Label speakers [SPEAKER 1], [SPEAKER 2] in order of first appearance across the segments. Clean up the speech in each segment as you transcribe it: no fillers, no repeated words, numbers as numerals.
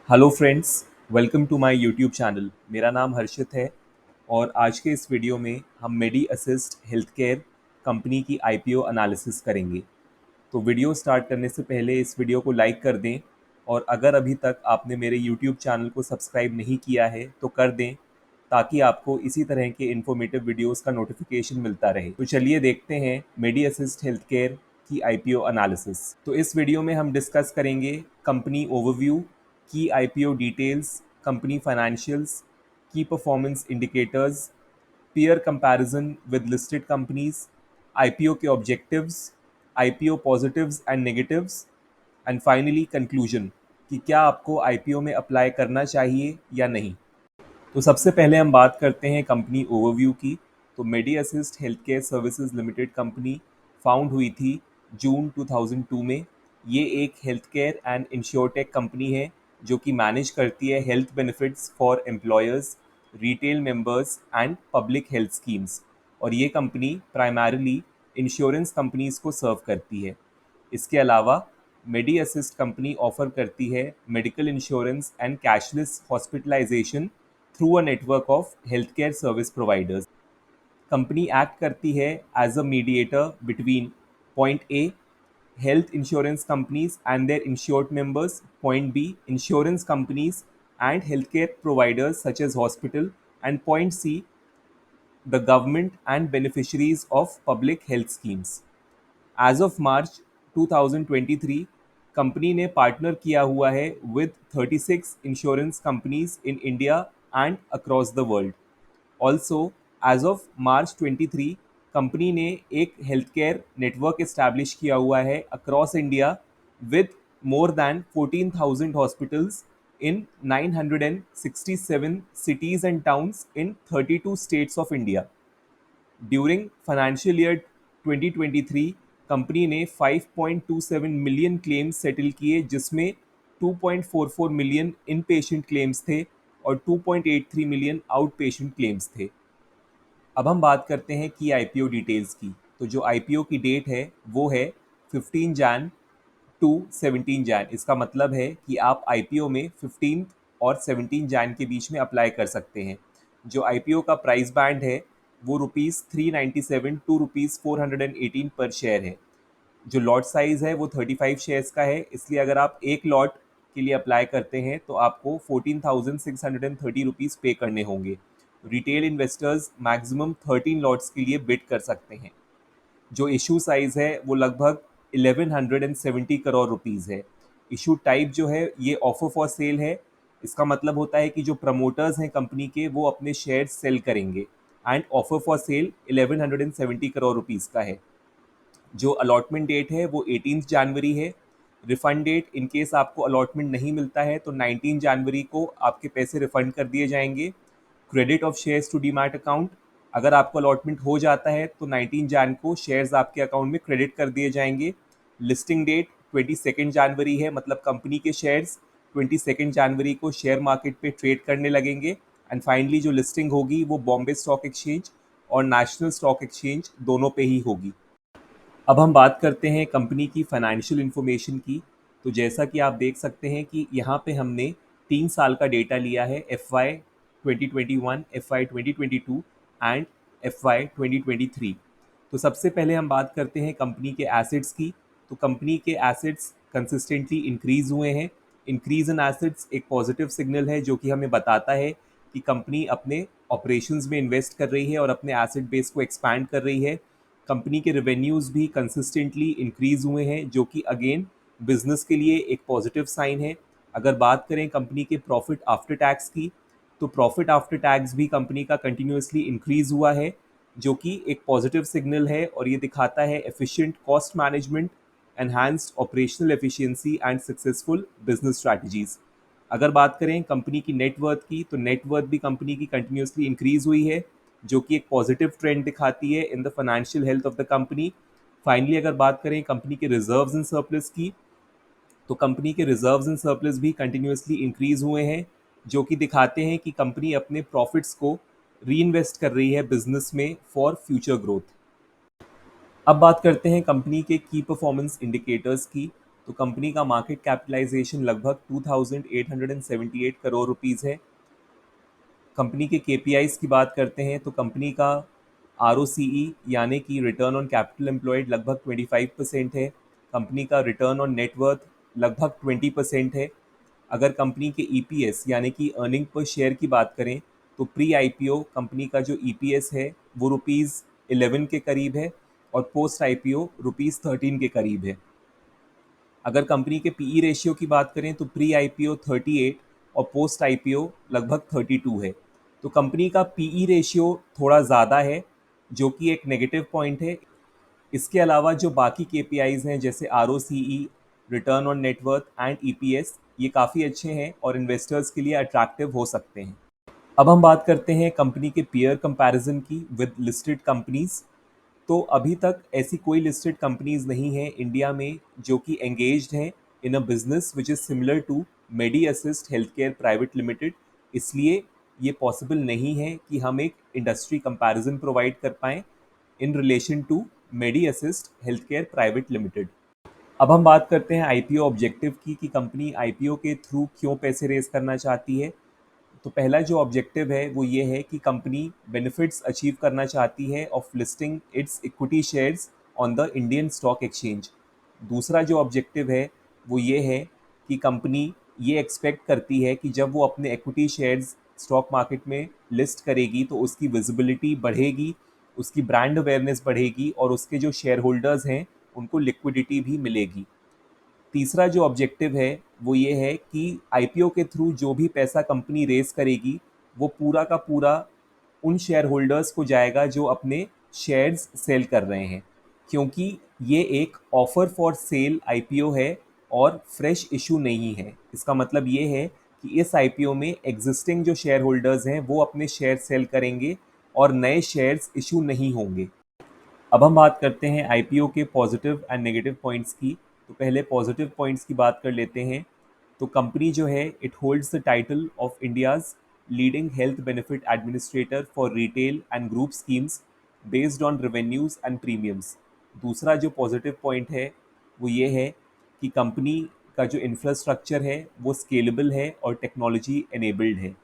[SPEAKER 1] Hello friends, welcome to my YouTube channel. मेरा नाम हर्षित है और आज के इस वीडियो में हम मेडी असिस्ट हेल्थ केयर कंपनी की आईपीओ एनालिसिस करेंगे। तो वीडियो स्टार्ट करने से पहले इस वीडियो को लाइक कर दें और अगर अभी तक आपने मेरे यूट्यूब चैनल को सब्सक्राइब नहीं किया है तो कर दें, ताकि आपको इसी तरह के इन्फॉर्मेटिव वीडियोस का नोटिफिकेशन मिलता रहे। तो चलिए देखते हैं मेडी असिस्ट हेल्थ केयर की आईपीओ एनालिसिस। तो इस वीडियो में हम डिस्कस करेंगे कंपनी ओवरव्यू, की आईपीओ डिटेल्स, कंपनी फाइनेंशियल्स, की performance indicators, peer comparison with listed companies, IPO के objectives, IPO positives and negatives, and finally conclusion कि क्या आपको IPO में अप्लाई करना चाहिए या नहीं। तो सबसे पहले हम बात करते हैं कंपनी ओवरव्यू की। तो Medi Assist health care services limited company found हुई थी जून 2002 में। ये एक health care and insurtech company है जो कि मैनेज करती है health benefits for employers, retail members and public health schemes. और ये कंपनी प्राइमरीली इंश्योरेंस कंपनीज को सर्व करती है। इसके अलावा मेडी असिस्ट कंपनी ऑफर करती है medical insurance and cashless hospitalisation through a network of health care service providers. Company act करती है as a mediator between point A health insurance companies and their insured members, point B insurance companies and health care providers such as hospital, and point C the government and beneficiaries of public health schemes. As of March 2023 company ने partner किया हुआ है with 36 insurance companies in India and across the world. Also as of March 23 company ने एक health care network establish किया हुआ है across India with more than 14,000 hospitals in 967 cities and towns in 32 states of India. During financial year 2023 company ने 5.27 million claims settle किए, जिसमें 2.44 million in patient claims थे और 2.83 मिलियन आउट पेशेंट क्लेम्स थे। अब हम बात करते हैं की आईपीओ डिटेल्स की। तो जो आईपीओ की डेट है वो है 15 जैन टू 17 जैन। इसका मतलब है कि आप आईपीओ में 15 और 17 जैन के बीच में अप्लाई कर सकते हैं। जो आईपीओ का प्राइस बैंड है वो ₹397 टू ₹418 पर शेयर है। जो लॉट साइज़ है वो 35 शेयर्स का है, इसलिए अगर आप एक लॉट के लिए अप्लाई करते हैं तो आपको ₹14,630 पे करने होंगे। रिटेल इन्वेस्टर्स मैक्सिमम 13 लॉट्स के लिए बिड कर सकते हैं। जो इशू साइज़ है वो लगभग 1170 करोड़ रुपीज़ है। इशू टाइप जो है ये ऑफर फॉर सेल है। इसका मतलब होता है कि जो प्रमोटर्स हैं कंपनी के वो अपने शेयर सेल करेंगे, and offer for sale 1170 crore rupees का है। जो अलॉटमेंट डेट है वो 18 जनवरी है। रिफंड डेट इन केस आपको अलॉटमेंट नहीं मिलता है तो 19 जनवरी को आपके पैसे रिफंड कर दिए जाएंगे। Credit of shares to demat account, अगर आपको अलॉटमेंट हो जाता है तो 19 जैन को शेयर्स आपके अकाउंट में क्रेडिट कर दिए जाएंगे। लिस्टिंग डेट 22 जनवरी है, मतलब कंपनी के शेयर्स 22 जनवरी को शेयर मार्केट पे ट्रेड करने लगेंगे। एंड फाइनली जो लिस्टिंग होगी वो बॉम्बे स्टॉक एक्सचेंज और नेशनल स्टॉक एक्सचेंज दोनों पे ही होगी। अब हम बात करते हैं कंपनी की फाइनेंशियल इन्फॉर्मेशन की। तो जैसा कि आप देख सकते हैं कि यहाँ पे हमने 3 साल का डेटा लिया है, FY 2021, FY 2022 एंड FY 2023। तो सबसे पहले हम बात करते हैं कंपनी के एसेट्स की। तो कंपनी के एसेट्स कंसिस्टेंटली इंक्रीज हुए हैं। इंक्रीज इन एसेट्स एक पॉजिटिव सिग्नल है जो कि हमें बताता है कि कंपनी अपने ऑपरेशंस में इन्वेस्ट कर रही है और अपने एसेट बेस को एक्सपैंड कर रही है। कंपनी के रेवेन्यूज़ भी कंसिस्टेंटली इंक्रीज हुए हैं जो कि अगेन बिजनेस के लिए एक पॉजिटिव साइन है। अगर बात करें कंपनी के प्रॉफिट आफ्टर टैक्स की, तो प्रॉफिट आफ्टर टैक्स भी कंपनी का कंटिन्यूसली इंक्रीज हुआ है जो कि एक पॉजिटिव सिग्नल है और ये दिखाता है efficient cost management, enhanced operational efficiency and successful business strategies. अगर बात करें कंपनी की नेटवर्थ की, तो नेटवर्थ भी कंपनी की कंटिन्यूसली इंक्रीज हुई है जो कि एक पॉजिटिव ट्रेंड दिखाती है in the financial health of the company. Finally अगर बात करें कंपनी के रिजर्व्स एंड सरप्लस की, तो कंपनी के रिजर्व्स एंड सरप्लस भी कंटिन्यूसली इंक्रीज हुए हैं जो कि दिखाते हैं कि कंपनी अपने प्रॉफिट्स को री इन्वेस्ट कर रही है बिजनेस में फॉर फ्यूचर ग्रोथ। अब बात करते हैं कंपनी के की परफॉर्मेंस इंडिकेटर्स की। तो कंपनी का मार्केट कैपिटलाइजेशन लगभग 2878 करोड़ रुपीज़ है। कंपनी के केपीआईज की बात करते हैं तो कंपनी का आरओसीई यानी कि रिटर्न ऑन कैपिटल एम्प्लॉयड लगभग 25% है। कंपनी का रिटर्न ऑन नेटवर्थ लगभग 20% है। अगर कंपनी के ईपीएस यानी कि अर्निंग पर शेयर की बात करें तो प्री आईपीओ कंपनी का जो ईपीएस है वो ₹11 के करीब है और पोस्ट आईपीओ ₹13 के करीब है। अगर कंपनी के पीई रेशियो की बात करें तो प्री आईपीओ 38 और पोस्ट आईपीओ लगभग 32 है। तो कंपनी का पीई रेशियो थोड़ा ज़्यादा है जो कि एक नेगेटिव पॉइंट है। इसके अलावा जो बाकी केपीआईज हैं जैसे ROCE, return on net worth and EPS ये काफ़ी अच्छे हैं और इन्वेस्टर्स के लिए अट्रैक्टिव हो सकते हैं। अब हम बात करते हैं कंपनी के पीयर कंपैरिजन की विद लिस्टेड कंपनीज। तो अभी तक ऐसी कोई लिस्टेड कंपनीज नहीं है इंडिया में जो कि एंगेज्ड हैं in a business which is similar to Medi Assist health care private limited. इसलिए ये पॉसिबल नहीं है कि हम एक इंडस्ट्री कंपैरिजन प्रोवाइड कर पाएँ in relation to Medi Assist health care private limited. अब हम बात करते हैं आईपीओ ऑब्जेक्टिव की कि कंपनी आईपीओ के थ्रू क्यों पैसे रेज करना चाहती है। तो पहला जो ऑब्जेक्टिव है वो ये है कि कंपनी बेनिफिट्स अचीव करना चाहती है of listing it's equity shares on the Indian stock exchange. दूसरा जो ऑब्जेक्टिव है वो ये है कि कंपनी ये एक्सपेक्ट करती है कि जब वो अपने इक्विटी शेयर्स स्टॉक मार्केट में लिस्ट करेगी तो उसकी विजिबिलिटी बढ़ेगी, उसकी ब्रांड अवेयरनेस बढ़ेगी और उसके जो शेयर होल्डर्स हैं उनको लिक्विडिटी भी मिलेगी। तीसरा जो ऑब्जेक्टिव है वो ये है कि आईपीओ के थ्रू जो भी पैसा कंपनी रेस करेगी वो पूरा का पूरा उन शेयर होल्डर्स को जाएगा जो अपने शेयर्स सेल कर रहे हैं, क्योंकि ये एक ऑफर फॉर सेल आईपीओ है और फ्रेश इशू नहीं है। इसका मतलब ये है कि इस आईपीओ में एग्जिस्टिंग जो शेयर होल्डर्स हैं वो अपने शेयर सेल करेंगे और नए शेयर्स इशू नहीं होंगे। अब हम बात करते हैं आईपीओ के पॉजिटिव एंड नेगेटिव पॉइंट्स की। तो पहले पॉजिटिव पॉइंट्स की बात कर लेते हैं। तो कंपनी जो है it holds the title of India's leading health benefit administrator for retail and group schemes based on revenues and premiums. दूसरा जो पॉजिटिव पॉइंट है वो ये है कि कंपनी का जो इंफ्रास्ट्रक्चर है वो स्केलेबल है और टेक्नोलॉजी एनेबल्ड है।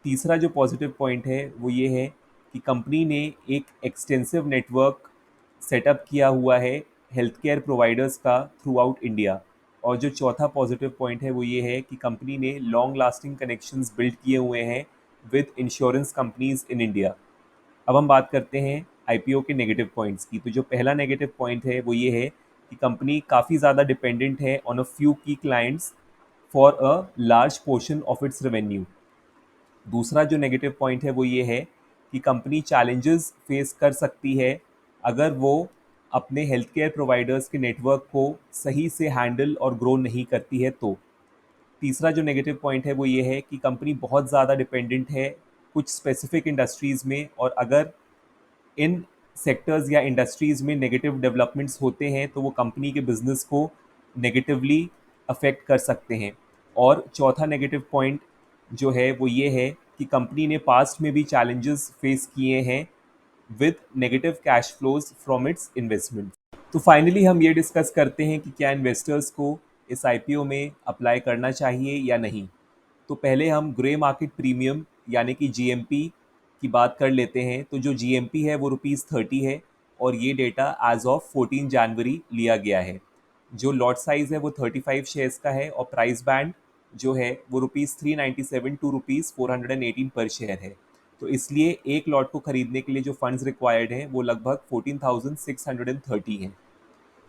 [SPEAKER 1] तीसरा जो पॉजिटिव पॉइंट है वो ये है कि कंपनी ने एक एक्सटेंसिव नेटवर्क सेटअप किया हुआ है हेल्थ केयर प्रोवाइडर्स का थ्रू आउट इंडिया। और जो चौथा पॉजिटिव पॉइंट है वो ये है कि कंपनी ने लॉन्ग लास्टिंग कनेक्शंस बिल्ड किए हुए हैं with insurance companies in India. अब हम बात करते हैं आईपीओ के नेगेटिव पॉइंट्स की। तो जो पहला नेगेटिव पॉइंट है वो ये है कि कंपनी काफ़ी ज़्यादा डिपेंडेंट है ऑन अ फ्यू की clients for a large portion of its revenue. दूसरा जो नेगेटिव पॉइंट है वो ये है कि कंपनी चैलेंजेस फेस कर सकती है अगर वो अपने हेल्थ केयर प्रोवाइडर्स के नेटवर्क को सही से हैंडल और ग्रो नहीं करती है। तो तीसरा जो नेगेटिव पॉइंट है वो ये है कि कंपनी बहुत ज़्यादा डिपेंडेंट है कुछ स्पेसिफिक इंडस्ट्रीज़ में, और अगर इन सेक्टर्स या इंडस्ट्रीज़ में नेगेटिव डेवलपमेंट्स होते हैं तो वो कंपनी के बिजनेस को नेगेटिवली अफेक्ट कर सकते हैं। और चौथा नेगेटिव पॉइंट जो है वो ये है कि कंपनी ने पास्ट में भी चैलेंजेस फेस किए हैं with negative cash flows from its investment. तो फाइनली हम ये डिस्कस करते हैं कि क्या इन्वेस्टर्स को इस आईपीओ में अप्लाई करना चाहिए या नहीं। तो पहले हम ग्रे मार्केट प्रीमियम यानी कि जीएमपी की बात कर लेते हैं। तो जो जीएमपी है वो ₹30 है और ये डेटा एज ऑफ 14 जनवरी लिया गया है। जो लॉट साइज़ है वो 35 शेयर्स का है और प्राइस बैंड जो है वो ₹397 टू ₹418 पर शेयर है। तो इसलिए एक लॉट को खरीदने के लिए जो फंड्स रिक्वायर्ड हैं वो लगभग 14,630 हैं।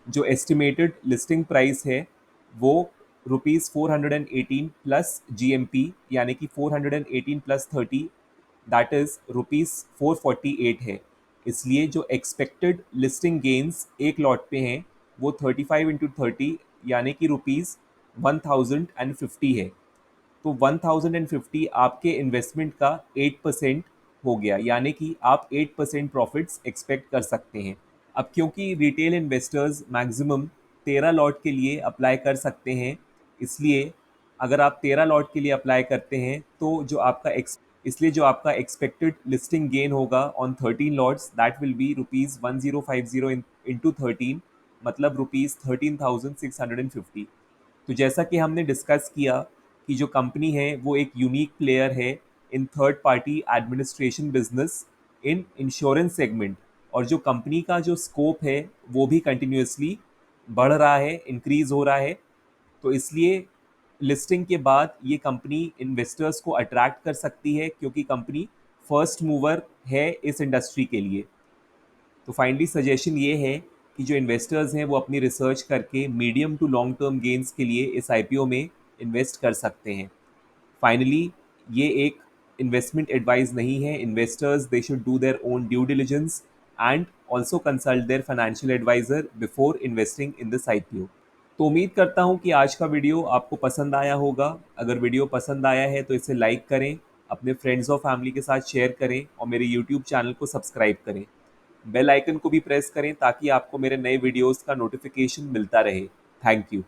[SPEAKER 1] जो एस्टिमेटेड लिस्टिंग प्राइस है वो ₹418 प्लस जीएमपी यानी कि 418 प्लस 30 दैट इज ₹448 है। इसलिए जो एक्सपेक्टेड लिस्टिंग गेन्स एक लॉट पे हैं वो 35 इंटू 30 यानी कि ₹1050 है। तो 1050 आपके इन्वेस्टमेंट का 8% हो गया, यानी कि आप 8% प्रॉफिट्स एक्सपेक्ट कर सकते हैं। अब क्योंकि रिटेल इन्वेस्टर्स मैक्सिमम 13 लॉट के लिए अप्लाई कर सकते हैं, इसलिए अगर आप 13 लॉट के लिए अप्लाई करते हैं तो जो आपका एक्सपेक्टेड लिस्टिंग गेन होगा on 13 lots that will be ₹1050 into 13 मतलब ₹13,650। तो जैसा कि हमने डिस्कस किया कि जो कंपनी है वो एक यूनिक प्लेयर है in third party administration business in insurance segment, और जो कंपनी का जो स्कोप है वो भी कंटिन्यूअसली बढ़ रहा है, इंक्रीज हो रहा है। तो इसलिए लिस्टिंग के बाद ये कंपनी इन्वेस्टर्स को अट्रैक्ट कर सकती है, क्योंकि कंपनी फर्स्ट मूवर है इस इंडस्ट्री के लिए। तो फाइनली सजेशन ये है कि जो इन्वेस्टर्स हैं वो अपनी रिसर्च करके medium to long term gains के लिए इस आईपीओ में इन्वेस्ट कर सकते हैं। फाइनली ये एक इन्वेस्टमेंट एडवाइस नहीं है। Investors they should do their own due diligence and also consult their financial adviser before investing in this IPO. तो उम्मीद करता हूँ कि आज का वीडियो आपको पसंद आया होगा। अगर वीडियो पसंद आया है तो इसे लाइक करें, अपने फ्रेंड्स और फैमिली के साथ शेयर करें और मेरे यूट्यूब चैनल को सब्सक्राइब करें। बेल आइकन को भी प्रेस करें ताकि आपको मेरे नए वीडियोस का नोटिफिकेशन मिलता रहे। Thank you.